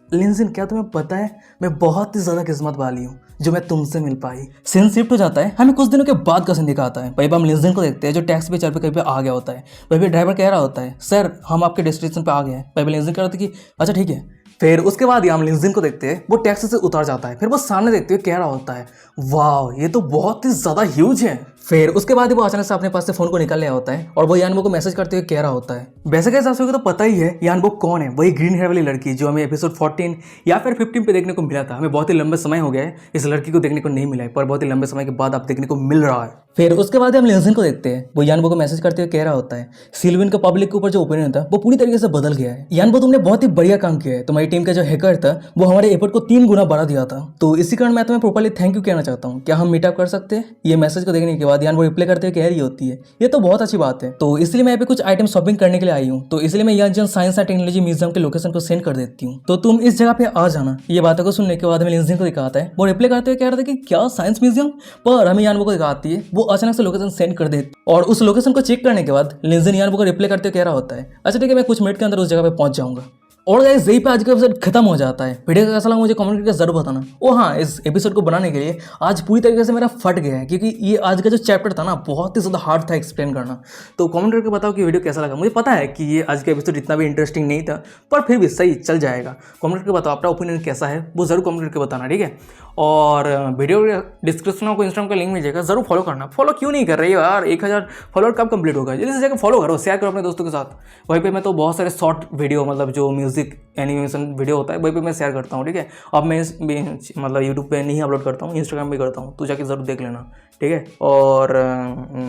लिंजन क्या तुम्हें पता है मैं बहुत ही ज़्यादा किस्मत वाली हूँ जो मैं तुमसे मिल पाई। सीन शिफ्ट हो जाता है, हमें कुछ दिनों के बाद का सीन दिखाता है। भाई हम लिंजन को देखते हैं जो टैक्सी पे चल पे कहीं पे आ गया होता है। भाई ड्राइवर कह रहा होता है, सर हम आपके डेस्टिनेशन पे आ गए हैं। भाई लिंजन कह रहा था कि अच्छा ठीक है। फिर उसके बाद ही हम लिंजन को देखते हैं, वो टैक्सी से उतर जाता है। फिर वो सामने देखते हुए कह रहा होता है, वाह ये तो बहुत ही ज़्यादा ह्यूज है। फिर उसके बाद ही वो अचानक से अपने पास से फोन को निकाल लिया होता है और वो यानबो को मैसेज करते हुए कह रहा होता है, वैसे के हिसाब से तो पता ही है यानबो कौन है, वही ग्रीन हेयर वाली लड़की जो हमें एपिसोड 14 या फिर 15 पे देखने को मिला था। हमें बहुत ही लंबे समय हो गया है इस लड़की को देखने को नहीं मिला है, पर बहुत ही लंबे समय के बाद अब देखने को मिल रहा है। फिर उसके बाद हम लिंजन को देखते हैं, वो यानबो को मैसेज करते हुए कह रहा होता है, सिल्विन का पब्लिक के ऊपर जो ओपिनियन था वो पूरी तरीके से बदल गया है। यानबो तुमने बहुत ही बढ़िया काम किया है, तुम्हारी टीम का जो हैकर था वो हमारे एफर्ट को 3 गुना बढ़ा दिया था, तो इसी कारण मैं तुम्हें प्रॉपर्ली थैंक यू कहना चाहता हूँ, क्या हम मीटअप कर सकते हैं। ये मैसेज को देखने के बाद यानबो रिप्लाई करते हुए कह रही होती है, ये तो बहुत अच्छी बात है, तो इसलिए मैं यहाँ पे कुछ आइटम शॉपिंग करने के लिए आई हूँ, तो इसलिए मैं young science and technology museum के लोकेशन को सेंड कर देती हूँ, तो तुम इस जगह पे आ जाना। ये बातों को सुनने के बाद हमें लिंजन को दिखाता है, वो रिप्लाई करते हुए कह रहा था कि क्या साइंस म्यूजियम, पर हमें यानबो को दिखाती है वो अचानक से लोकेशन सेंड कर देती और उस लोकेशन को चेक करने के बाद लिंजन यानबो को रिप्लाई करते हुए कह रहा होता है, अच्छा ठीक है मैं कुछ मिनट के अंदर उस जगह पे पहुंच जाऊंगा। और गाइस यही पे आज का एपिसोड खत्म हो जाता है। वीडियो का कैसा लगा मुझे कमेंट करके जरूर बताना। ओ हाँ, इस एपिसोड को बनाने के लिए आज पूरी तरीके से मेरा फट गया है, क्योंकि ये आज का जो चैप्टर था ना बहुत ही ज़्यादा हार्ड था एक्सप्लेन करना। तो कमेंट करके बताओ कि वीडियो कैसा लगा। मुझे पता है कि ये आज का एपिसोड इतना भी इंटरेस्टिंग नहीं था, पर फिर भी सही चल जाएगा। कमेंट करके बताओ अपना ओपिनियन कैसा है, वो जरूर कमेंट करके बताना, ठीक है। और वीडियो डिस्क्रिप्शन में आपको इंस्टाग्राम का लिंक मिल जाएगा, जरूर फॉलो करना। फॉलो क्यों नहीं कर रही हो यार, 1000 फॉलोअर कब कंप्लीट होगा, जल्दी से जाकर फॉलो करो, शेयर करो अपने दोस्तों के साथ। वहीं पे मैं तो बहुत सारे शॉर्ट वीडियो मतलब जो म्यूजिक एनिमेशन वीडियो होता है वहीं पे मैं शेयर करता हूँ, ठीक है। अब मैं मतलब यूट्यूब पे नहीं अपलोड करता हूँ, इंस्टाग्राम पे करता हूँ, तो जाके जरूर देख लेना, ठीक है। और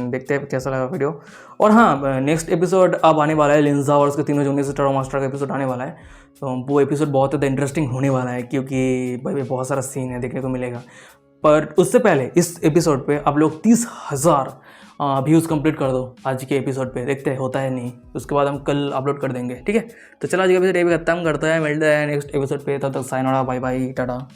देखते हैं कैसा लगा वीडियो। और हाँ, नेक्स्ट एपिसोड अब आने वाला है, लिंजा और उसके तीनों जूनियर स्टार मास्टर का एपिसोड आने वाला है, तो वो एपिसोड बहुत ज़्यादा इंटरेस्टिंग होने वाला है, क्योंकि भाई बहुत सारा सीन है देखने को मिलेगा। पर उससे पहले इस एपिसोड पे आप लोग 30,000 व्यूज़ कंप्लीट कर दो आज के एपिसोड पे, देखते हैं होता है नहीं, उसके बाद हम कल अपलोड कर देंगे, ठीक है। तो चलो आज का एपिसोड खत्म करता है, मिलता है नेक्स्ट एपिसोड पे, तब तक साइन, बाय बाय, टाटा।